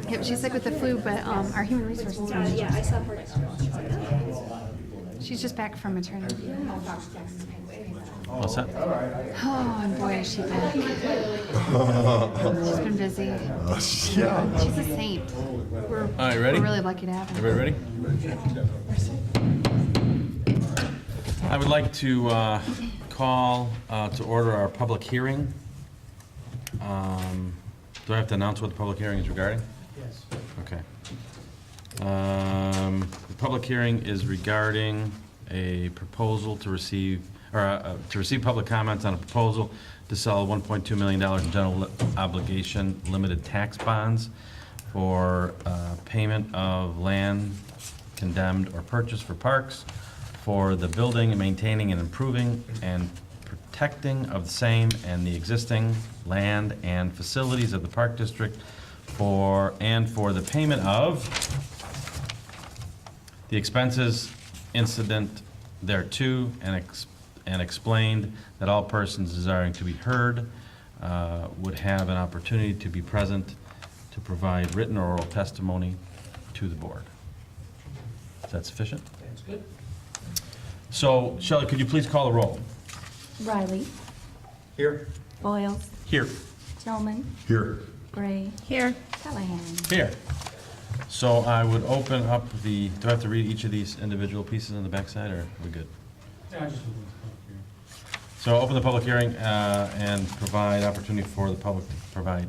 Yep, she's sick with the flu, but our human resources manager. Yeah, I saw her. She's just back from maternity. What's that? Oh, and boy, is she back. She's been busy. Yeah. She's a saint. We're, All right, ready? We're really lucky to have her. Everybody ready? I would like to call to order our public hearing. Do I have to announce what the public hearing is regarding? Yes. Okay. The public hearing is regarding a proposal to receive, to receive public comments on a proposal to sell $1.2 million in general obligation limited tax bonds for payment of land condemned or purchased for parks, for the building and maintaining and improving and protecting of the same and the existing land and facilities of the Park District for the payment of the expenses incident thereto, and explained that all persons desiring to be heard would have an opportunity to be present to provide written or oral testimony to the board. Is that sufficient? That's good. So, Shelley, could you please call the roll? Riley, Here. Boyles, Here. Tillman, Here. Gray, Here. Callahan. Here. So I would open up the, do I have to read each of these individual pieces on the backside, or are we good? Yeah, I just opened the public hearing. So open the public hearing and provide opportunity for the public to provide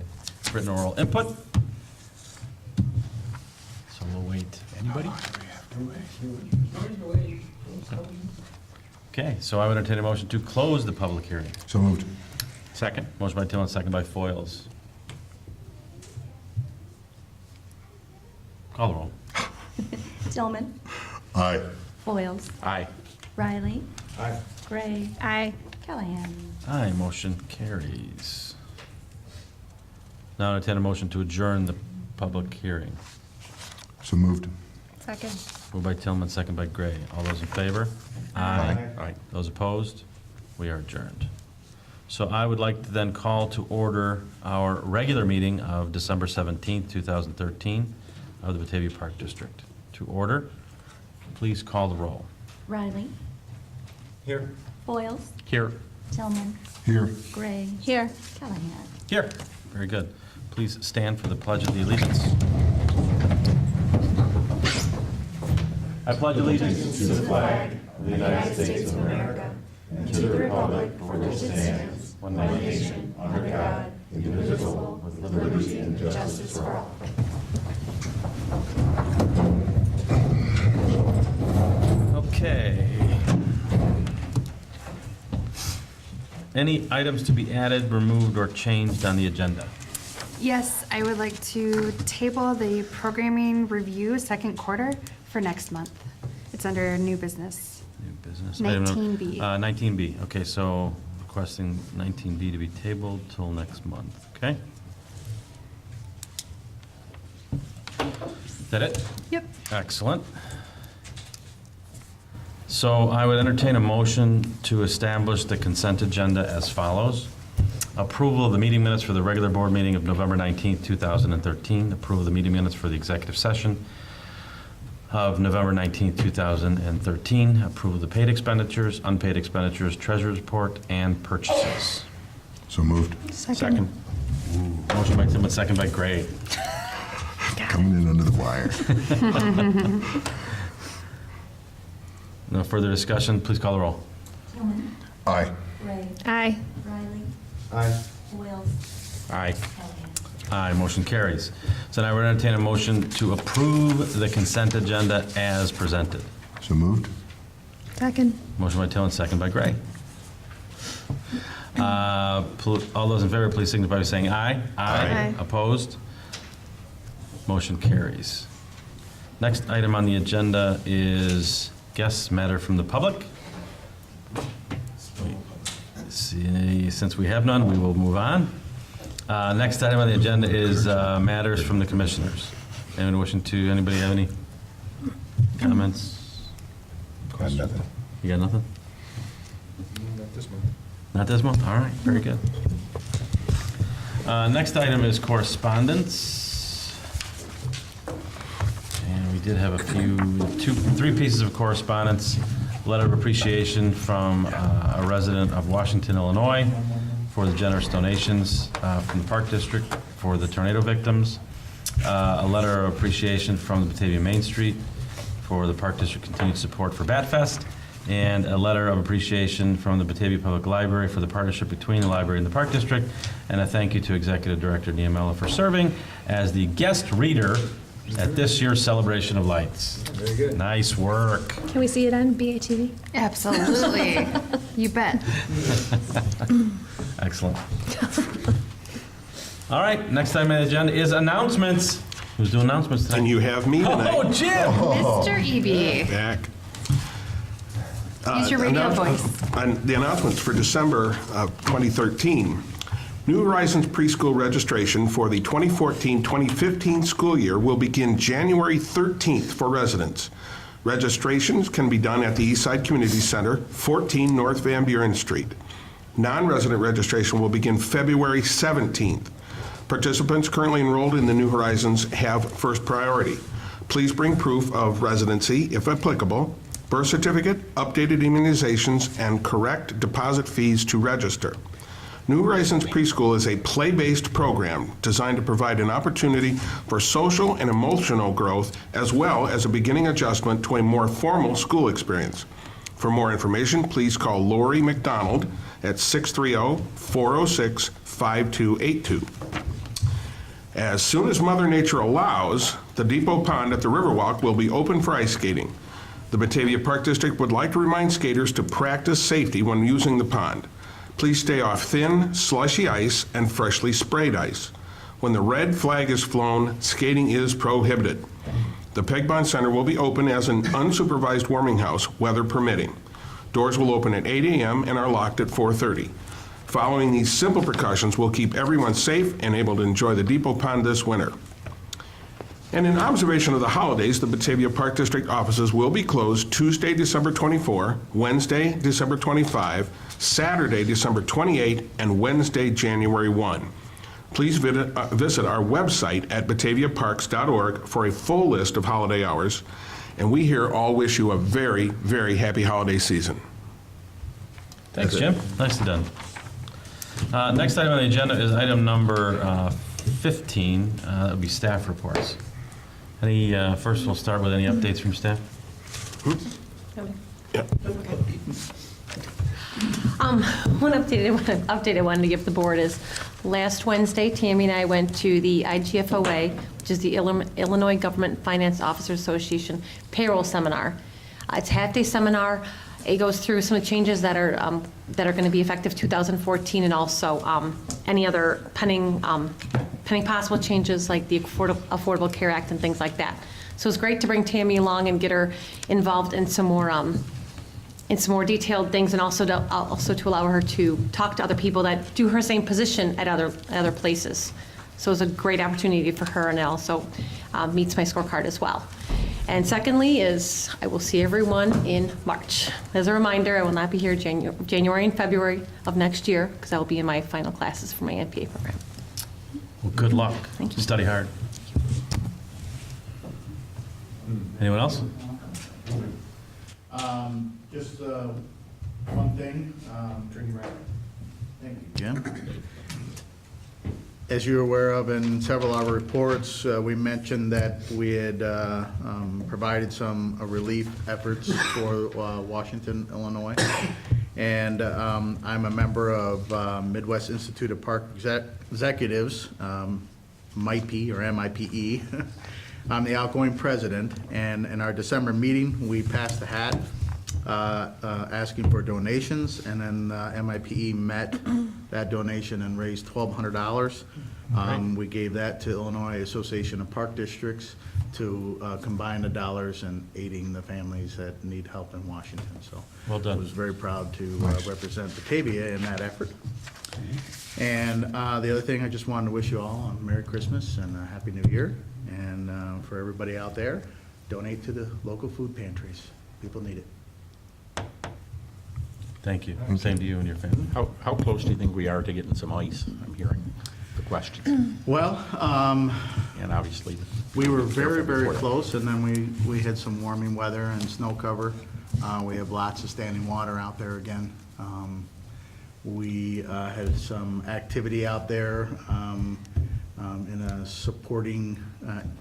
written or oral input. So we'll wait. Anybody? Okay, so I would entertain a motion to close the public hearing. So moved. Second. Motion by Tillman, second by Foils. Call the roll. Tillman, Aye. Boyles, Aye. Riley, Aye. Gray, Aye. Callahan. Aye, motion carries. Now entertain a motion to adjourn the public hearing. So moved. Second. Moved by Tillman, second by Gray. All those in favor? Aye. Aye. Those opposed? We are adjourned. So I would like to then call to order our regular meeting of December 17th, 2013 of the Batavia Park District. To order, please call the roll. Riley, Here. Boyles, Here. Tillman, Here. Gray, Here. Callahan. Here. Very good. Please stand for the Pledge of the Allegiance. I pledge allegiance to the flag of the United States of America and to the republic for which it stands, one nation, under God, indivisible, with liberty and justice for all. Okay. Any items to be added, removed, or changed on the agenda? Yes, I would like to table the programming review second quarter for next month. It's under new business. New business. Item number- 19B. 19B, okay, so requesting 19B to be tabled till next month, okay? Is that it? Yep. Excellent. So I would entertain a motion to establish the consent agenda as follows. Approval of the meeting minutes for the regular board meeting of November 19th, 2013. Approval of the meeting minutes for the executive session of November 19th, 2013. Approval of the paid expenditures, unpaid expenditures, treasurer's report, and purchases. So moved. Second. Motion by Tillman, second by Gray. Coming in under the wire. No further discussion, please call the roll. Tillman, Aye. Gray, Aye. Riley, Aye. Boyles, Aye. Callahan. Aye, motion carries. So now we're going to entertain a motion to approve the consent agenda as presented. So moved. Second. Motion by Tillman, second by Gray. All those in favor, please signify by saying aye. Aye. Opposed? Motion carries. Next item on the agenda is guests matter from the public. See, since we have none, we will move on. Next item on the agenda is matters from the commissioners. Anyone wishing to, anybody have any comments? Got nothing. You got nothing? Not this month. Not this one? All right, very good. Next item is correspondence. We did have three pieces of correspondence. Letter of appreciation from a resident of Washington, Illinois, for the generous donations from the Park District for the tornado victims. A letter of appreciation from the Batavia Main Street for the Park District continued support for Bat Fest. And a letter of appreciation from the Batavia Public Library for the partnership between the library and the Park District. And a thank you to Executive Director Niamela for serving as the guest reader at this year's Celebration of Lights. Very good. Nice work. Can we see it on BATV? Absolutely. You bet. Excellent. All right, next item on the agenda is announcements. Who's doing announcements tonight? And you have me tonight. Oh, Jim! Mr. Eby, Back. use your radio voice. On the announcements for December of 2013. New Horizons preschool registration for the 2014-2015 school year will begin January 13th for residents. Registrations can be done at the Eastside Community Center, 14 North Van Buren Street. Non-resident registration will begin February 17th. Participants currently enrolled in the New Horizons have first priority. Please bring proof of residency, if applicable, birth certificate, updated immunizations, and correct deposit fees to register. New Horizons Preschool is a play-based program designed to provide an opportunity for social and emotional growth, as well as a beginning adjustment to a more formal school experience. For more information, please call Lori McDonald at 630-406-5282. As soon as Mother Nature allows, the Depot Pond at the Riverwalk will be open for ice skating. The Batavia Park District would like to remind skaters to practice safety when using the pond. Please stay off thin, slushy ice and freshly sprayed ice. When the red flag is flown, skating is prohibited. The Peg Bond Center will be open as an unsupervised warming house, weather permitting. Doors will open at 8 a.m. and are locked at 4:30. Following these simple precautions will keep everyone safe and able to enjoy the Depot Pond this winter. And in observation of the holidays, the Batavia Park District offices will be closed Tuesday, December 24, Wednesday, December 25, Saturday, December 28, and Wednesday, January 1. Please visit our website at bataviaparks.org for a full list of holiday hours. And we here all wish you a very, very happy holiday season. Thanks, Jim. Nicely done. Next item on the agenda is item number 15. That would be staff reports. First we'll start with any updates from staff. One update I wanted to give the board is last Wednesday, Tammy and I went to the IGFOA, which is the Illinois Government Finance Officers Association payroll seminar. It's a half-day seminar. It goes through some of the changes that are going to be effective 2014, and also any other pending possible changes like the Affordable Care Act and things like that. So it's great to bring Tammy along and get her involved in some more detailed things, and also to allow her to talk to other people that do her same position at other places. So it's a great opportunity for her, and it also meets my scorecard as well. And secondly is I will see everyone in March. As a reminder, I will not be here January and February of next year because I will be in my final classes for my MPA program. Well, good luck. Thank you. Study hard. Anyone else? Just one thing. Thank you, Jim. As you're aware of in several of our reports, we mentioned that we had provided some relief efforts for Washington, Illinois. And I'm a member of Midwest Institute of Park Executives, MIPE or MIPE. I'm the outgoing president, and in our December meeting, we passed a hat asking for donations, and then MIPE met that donation and raised $1,200. We gave that to Illinois Association of Park Districts to combine the dollars and aiding the families that need help in Washington. So Well done. I was very proud to represent Batavia in that effort. And the other thing, I just wanted to wish you all a Merry Christmas and a Happy New Year. And for everybody out there, donate to the local food pantries. People need it. Thank you. Same to you and your family. How close do you think we are to getting some ice? I'm hearing the questions. Well, And obviously, we were very, careful very before that. close, and then we had some warming weather and snow cover. We have lots of standing water out there again. We had some activity out there in a supporting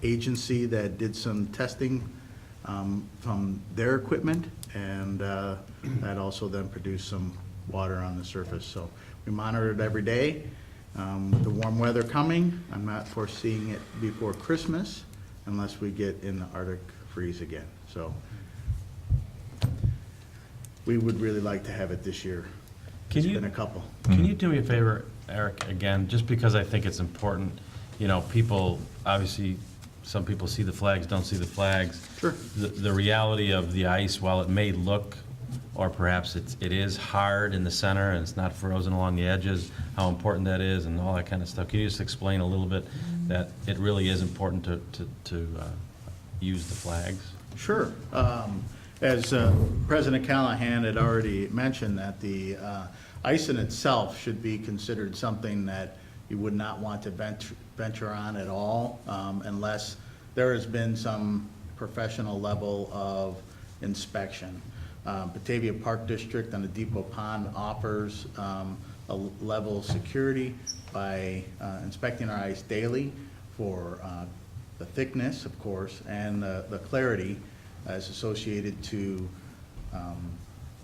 agency that did some testing from their equipment, and that also then produced some water on the surface. So we monitor it every day. With the warm weather coming, I'm not foreseeing it before Christmas unless we get in the Arctic freeze again. So we would really like to have it this year. Can It's you- been a couple. Can you do me a favor, Eric, again, just because I think it's important, you know, people, obviously, some people see the flags, don't see the flags. Sure. The reality of the ice, while it may look, or perhaps it is hard in the center and it's not frozen along the edges, how important that is and all that kind of stuff. Can you just explain a little bit that it really is important to use the flags? Sure. As President Callahan had already mentioned, that the ice in itself should be considered something that you would not want to venture on at all unless there has been some professional level of inspection. Batavia Park District on the Depot Pond offers a level of security by inspecting our ice daily for the thickness, of course, and the clarity as associated to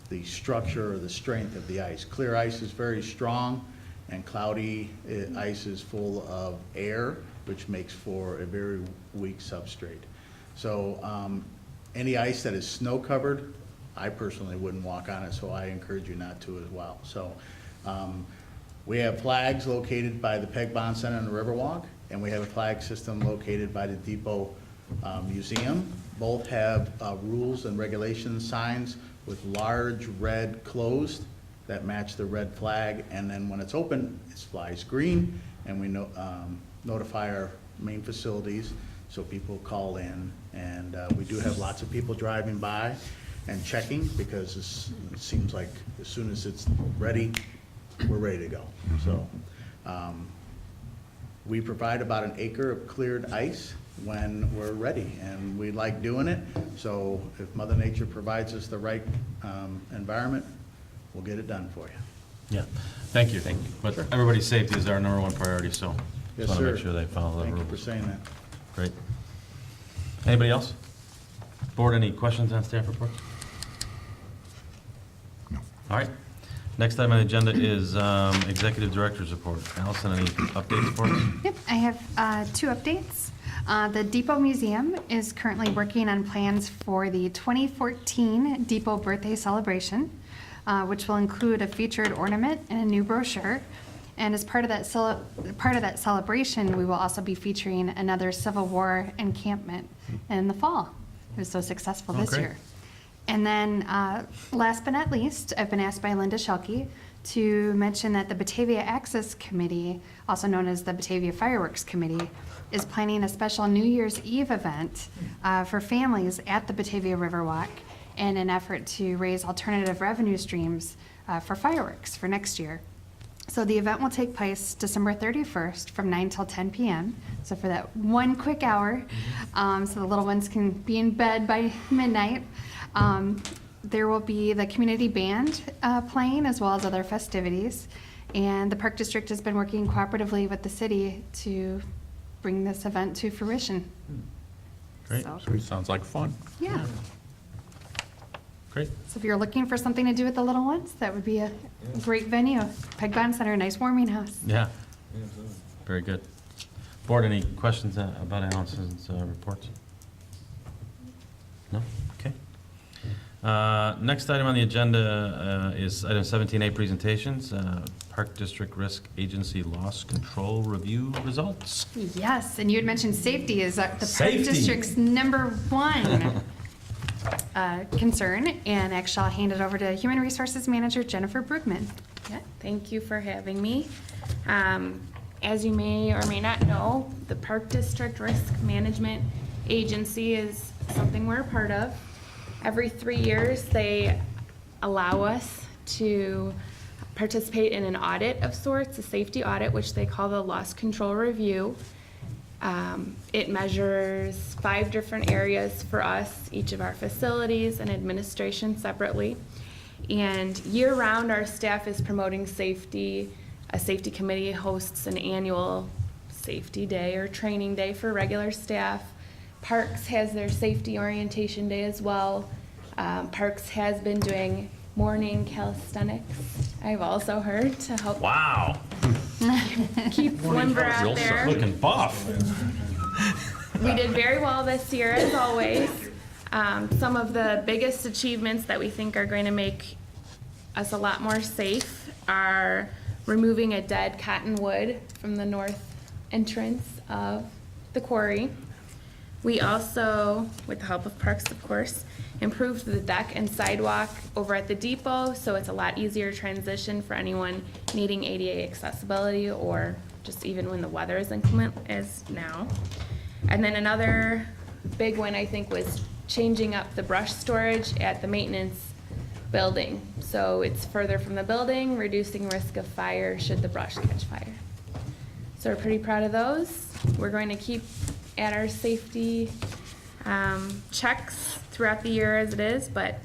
the structure or the strength of the ice. Clear ice is very strong, and cloudy ice is full of air, which makes for a very weak substrate. So any ice that is snow covered, I personally wouldn't walk on it, so I encourage you not to as well. So we have flags located by the Peg Bond Center and the Riverwalk, and we have a flag system located by the Depot Museum. Both have rules and regulations signs with large red closed that match the red flag, and then when it's open, it flies green, and we notify our main facilities so people call in. And we do have lots of people driving by and checking, because it seems like as soon as it's ready, we're ready to go. So we provide about an acre of cleared ice when we're ready, and we like doing it. So if Mother Nature provides us the right environment, we'll get it done for you. Yeah, thank you. Thank you. But everybody's safety is our number one priority, so Yes, just want to make sir. sure they follow the Thank you for rules. saying that. Great. Anybody else? Board, any questions on staff reports? No. All right. Next item on the agenda is Executive Director's Report. Allison, any updates for us? Yep, I have 2 updates. The Depot Museum is currently working on plans for the 2014 Depot Birthday Celebration, which will include a featured ornament and a new brochure. And as part of that celebration, we will also be featuring another Civil War encampment in the fall. It was so successful this great. year. And then, last but not least, I've been asked by Linda Schelke to mention that the Batavia Access Committee, also known as the Batavia Fireworks Committee, is planning a special New Year's Eve event for families at the Batavia Riverwalk in an effort to raise alternative revenue streams for fireworks for next year. So the event will take place December 31st from 9 till 10 p.m. So for that one quick hour, so the little ones can be in bed by midnight. There will be the community band playing, as well as other festivities. And the Park District has been working cooperatively with the city to bring this event to fruition. Great. So, Sounds like fun. yeah. Great. So if you're looking for something to do with the little ones, that would be a great venue. Peg Bond Center, nice warming house. Yeah. Very good. Board, any questions about Allison's reports? No? Okay. Next item on the agenda is item 17A, presentations, Park District Risk Agency Loss Control Review results. Yes, and you had mentioned safety is the Park Safety. District's #1 concern, and actually I'll hand it over to Human Resources Manager Jennifer Brugman. Yeah, thank you for having me. As you may or may not know, the Park District Risk Management Agency is something we're a part of. Every 3 years, they allow us to participate in an audit of sorts, a safety audit, which they call the loss control review. It measures 5 different areas for us, each of our facilities and administration separately. And year-round, our staff is promoting safety. A safety committee hosts an annual safety day or training day for regular staff. Parks has their safety orientation day as well. Parks has been doing morning calisthenics, I've also heard, to help Wow. keep Limber out there. Looking buff. We did very well this year, as always. Some of the biggest achievements that we think are going to make us a lot more safe are removing a dead cottonwood from the north entrance of the quarry. We also, with the help of Parks, of course, improved the deck and sidewalk over at the depot, so it's a lot easier to transition for anyone needing ADA accessibility or just even when the weather is inclement as now. And then another big one, I think, was changing up the brush storage at the maintenance building. So it's further from the building, reducing risk of fire should the brush catch fire. So we're pretty proud of those. We're going to keep at our safety checks throughout the year as it is, but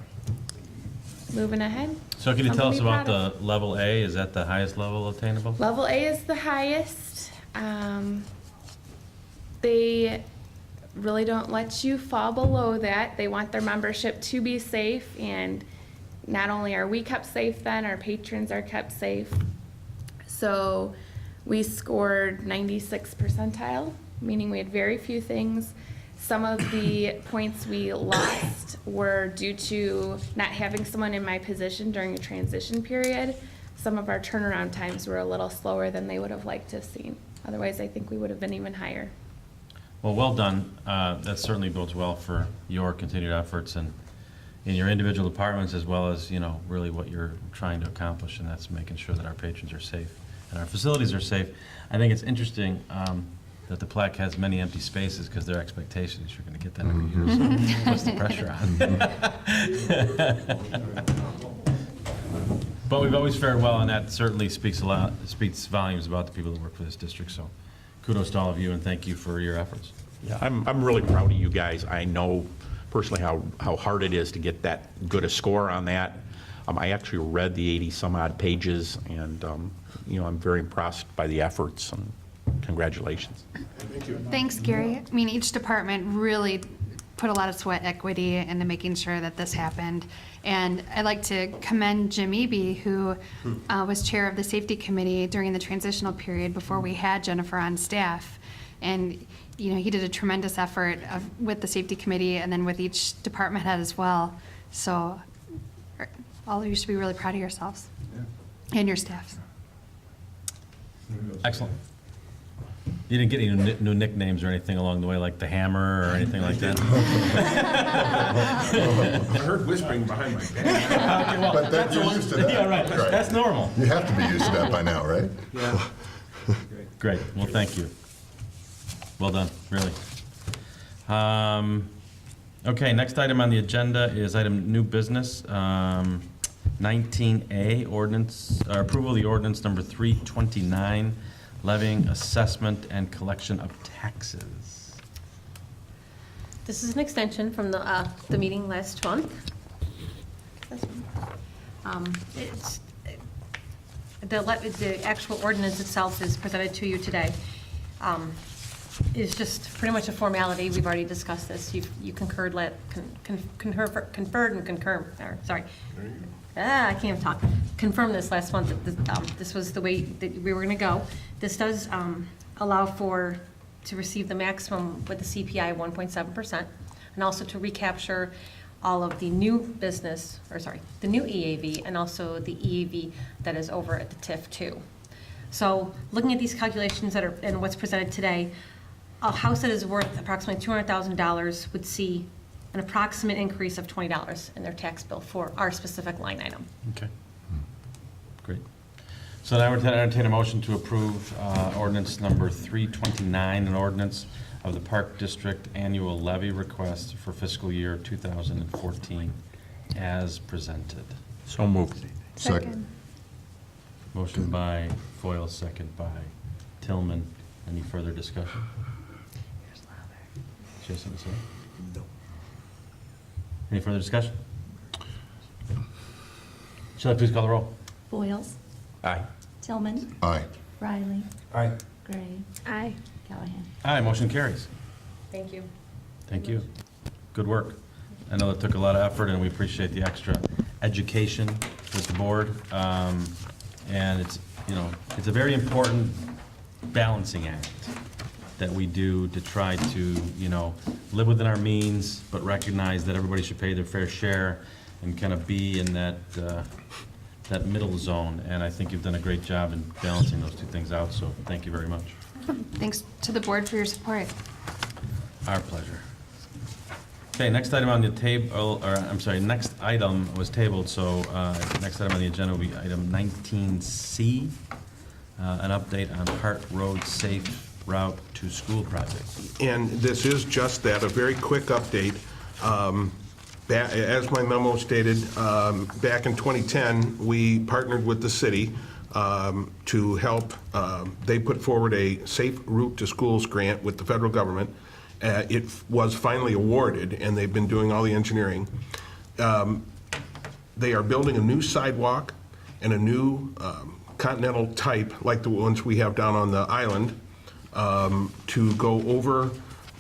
moving ahead. So can you tell us Something to be about proud the level A? Is that the highest level attainable? Level A is the highest. They really don't let you fall below that. They want their membership to be safe, and not only are we kept safe then, our patrons are kept safe. So we scored 96 percentile, meaning we had very few things. Some of the points we lost were due to not having someone in my position during the transition period. Some of our turnaround times were a little slower than they would have liked to have seen. Otherwise, I think we would have been even higher. Well, well done. That certainly bodes well for your continued efforts and in your individual departments, as well as, you know, really what you're trying to accomplish, and that's making sure that our patrons are safe and our facilities are safe. I think it's interesting that the plaque has many empty spaces because their expectation is you're going to get that every year, so it puts the pressure on. But we've always fared well, and that certainly speaks volumes about the people that work for this district. So kudos to all of you, and thank you for your efforts. Yeah, I'm really proud of you guys. I know personally how hard it is to get that good a score on that. I actually read the 80 some odd pages, and you know, I'm very impressed by the efforts, and congratulations. Thanks, Gary. I mean, each department really put a lot of sweat equity into making sure that this happened. And I'd like to commend Jim Eby, who was chair of the safety committee during the transitional period before we had Jennifer on staff. And, you know, he did a tremendous effort with the safety committee and then with each department head as well. So all of you should be really proud of yourselves and your staffs. Excellent. You didn't get any new nicknames or anything along the way, like the Hammer or anything like that? I heard whispering behind my back. But that, you're used to that. Yeah, right. That's normal. You have to be used to that by now, right? Yeah. Great. Well, thank you. Well done, really. Okay, next item on the agenda is item new business, 19A, ordinance, approval of the ordinance number 329, levying assessment and collection of taxes. This is an extension from the meeting last month. It's, the actual ordinance itself is presented to you today. Is just pretty much a formality. We've already discussed this. You concurred, conferred and concurred, sorry. I can't even talk. Confirmed this last month that this was the way that we were going to go. This does allow to receive the maximum with the CPI 1.7%, and also to recapture all of the new business, the new EAV, and also the EAV that is over at the TIF 2. So looking at these calculations that are and what's presented today, a house that is worth approximately $200,000 would see an approximate increase of $20 in their tax bill for our specific line item. Okay. Great. So now we're going to entertain a motion to approve ordinance number 329, an ordinance of the Park District annual levy request for fiscal year 2014 as presented. So moved. Second. Motion by Foil, second by Tillman. Any further discussion? She has something to say? No. Any further discussion? Shall I please call the roll? Boyles, Aye. Tillman, Aye. Riley, Aye. Gray, Aye. Callahan. Aye, motion carries. Thank you. Thank you. Good work. I know that took a lot of effort, and we appreciate the extra education with the board. And it's, you know, it's a very important balancing act that we do to try to, you know, live within our means, but recognize that everybody should pay their fair share and kind of be in that, that middle zone. And I think you've done a great job in balancing those two things out, so thank you very much. Thanks to the board for your support. Our pleasure. Okay, next item on the table, or I'm sorry, next item was tabled, so next item on the agenda will be item 19C, an update on Hart Road Safe Route to School project. And this is just that, a very quick update. As my memo stated, back in 2010, we partnered with the city to help. They put forward a Safe Route to Schools grant with the federal government. It was finally awarded, and they've been doing all the engineering. They are building a new sidewalk and a new continental type, like the ones we have down on the island, to go over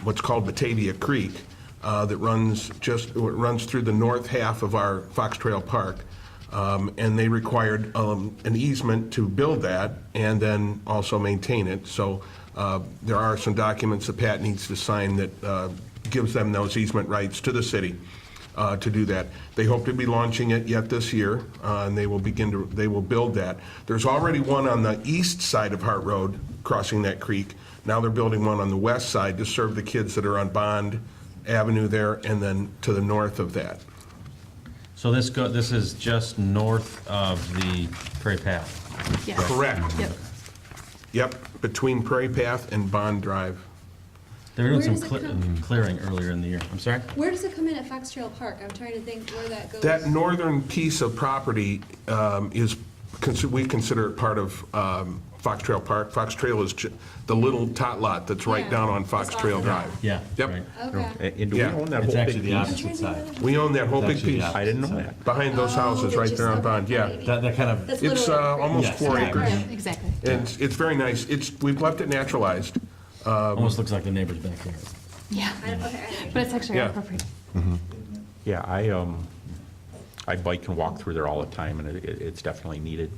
what's called Batavia Creek, that runs through the north half of our Fox Trail Park. And they required an easement to build that and then also maintain it. So there are some documents that Pat needs to sign that gives them those easement rights to the city to do that. They hope to be launching it yet this year, and they will build that. There's already one on the east side of Hart Road crossing that creek. Now they're building one on the west side to serve the kids that are on Bond Avenue there, and then to the north of that. So this is just north of the Prairie Path. Yes. Correct. Yep. Yep, between Prairie Path and Bond Drive. They were doing Where some does it come? clearing earlier in the year. I'm sorry? Where does it come in at Fox Trail Park? I'm trying to think where that goes. That northern piece of property we consider it part of Fox Trail Park. Fox Trail is the little tot lot that's right Yeah. down on Fox It's off Trail of Drive. Yeah. Yep. right. Okay. And do we Yeah. own that It's whole actually big the piece? opposite side. We own that whole big It's actually the piece. opposite I didn't know side. that. Behind those houses right there on Bond, yeah. That kind of, That's It's literally- almost Yes. 4 Yeah, acres. Yeah, exactly. It's very nice. We've left it naturalized. almost looks like the neighbor's backyard. Yeah, Okay. but it's actually Yeah. appropriate. Yeah, I bike and walk through there all the time, and it's definitely needed.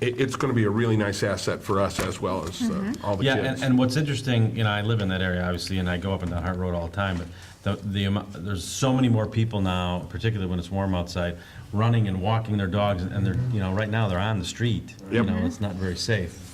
It's going to be a really nice asset for us as well as all the Yeah, kids. and what's interesting, you know, I live in that area, obviously, and I go up and down Hart Road all the time, but there's so many more people now, particularly when it's warm outside, running and walking their dogs, and they're, you know, right now, they're on the street. You Yep. know, it's not very safe.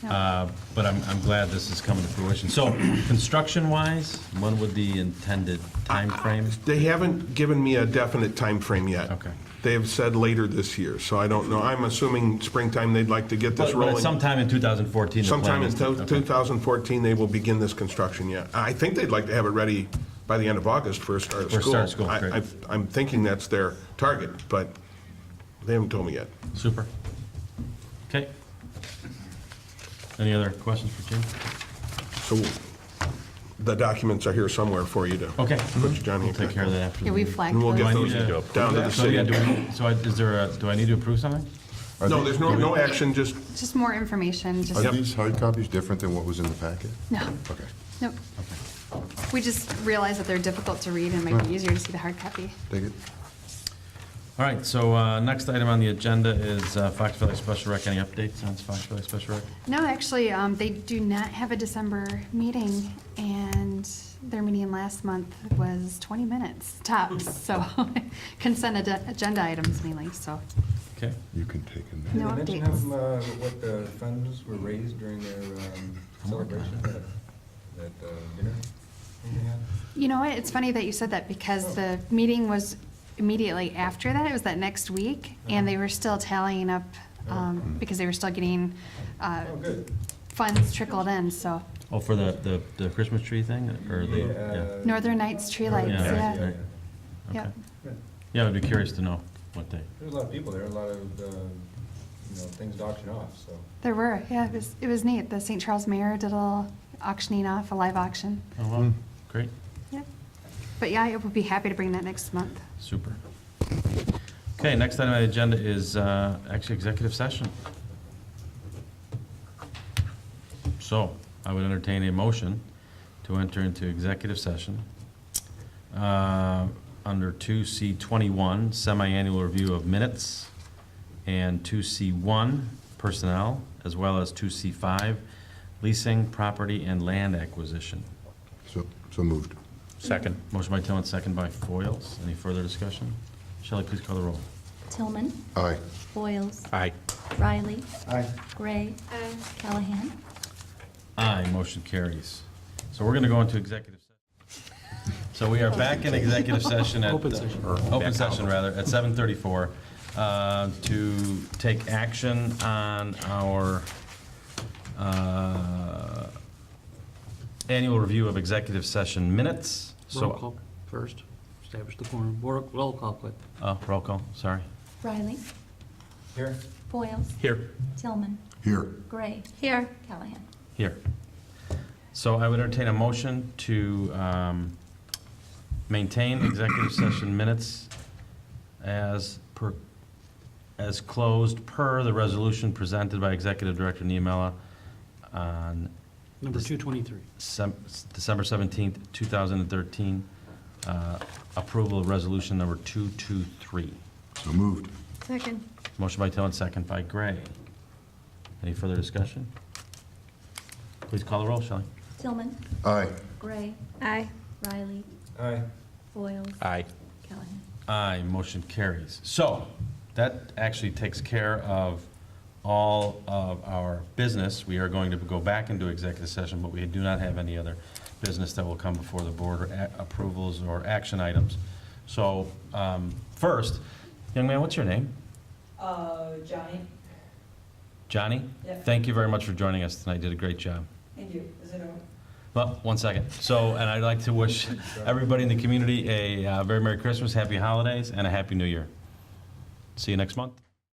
But I'm glad this is coming to fruition. So, construction-wise, when would the intended timeframe? They haven't given me a definite time frame yet. Okay. They have said later this year, so I don't know. I'm assuming springtime they'd like to get this But rolling. sometime in 2014, the plan Sometime in is to- okay. 2014, they will begin this construction, yeah. I think they'd like to have it ready by the end of August for a start of For a school. start of school, great. I'm thinking that's their target, but they haven't told me yet. Super. Okay. Any other questions for Jim? So the documents are here somewhere for you to Okay. put to John We'll Hancock. take care of that after. Yeah, the we meeting. flagged And we'll those. get Do I those need to- down to the So, yeah, city. do I need to approve something? No, there's no action, just, Just more information, just, Are these hard copies different than what was in the packet? no, Okay. nope. We just realized that they're difficult to read and it might be easier to see the hard copy. Take it. All right, so next item on the agenda is Fox Valley Special Rec. Any updates on Fox Valley Special Rec? No, actually, they do not have a December meeting, and their meeting last month was 20 minutes tops, so consent agenda items mainly, so Okay. You can take a minute. no Did they mention updates. what the funds were raised during their celebration, that dinner thing they had? You know what, it's funny that you said that, because the meeting was immediately after that, it was that next week, and they were still tallying up, because they were still getting Oh, good. funds trickled in, so. Oh, for the Christmas tree thing, or the, yeah? Northern Nights tree lights, Yeah, yeah. right, right. Yep. Okay. Yeah, I'd be curious to know what they, There's a lot of people there, a lot of things to auction off, so. There were, yeah, it was neat. The St. Charles Mayor did a little auctioning off, a live auction. Oh, wow, great, Yep. But yeah, I would be happy to bring that next month. super. Okay, next item on the agenda is actually executive session. So, I would entertain a motion to enter into executive session under 2C21, semi-annual review of minutes, and 2C1, personnel, as well as 2C5, leasing, property, and land acquisition. So moved. Second. Motion by Tillman, second by Foils. Any further discussion? Shelley, please call the roll. Tillman, Aye. Boyles, Aye. Riley, Aye. Gray, Callahan. Aye, motion carries. So we're going to go into executive session. So we are back in executive session at... Open session, rather, at 7:34 to take action on our annual review of executive session minutes. Roll call first, establish the quorum. Roll call, quick. Roll call, sorry. Riley, Here? Boyles, Here. Tillman, Here. Gray. Here. Callahan. Here. So I would entertain a motion to maintain executive session minutes as closed per the resolution presented by Executive Director Niemela on Number 223. December 17th, 2013. Approval of resolution number 223. So moved. Second. Motion by Tillman, second by Gray. Any further discussion? Please call the roll, Shelley. Tillman, Aye. Gray, Aye. Riley, Aye. Boyles, Aye. Callahan. Aye, motion carries. So, that actually takes care of all of our business. We are going to go back into executive session, but we do not have any other business that will come before the board, or approvals or action items. So, first, young man, what's your name? Johnny. Johnny? Yep. Thank you very much for joining us tonight. You did a great job. Thank you. Is it over? Well, one second. So, and I'd like to wish everybody in the community a very Merry Christmas, Happy Holidays, and a Happy New Year. See you next month.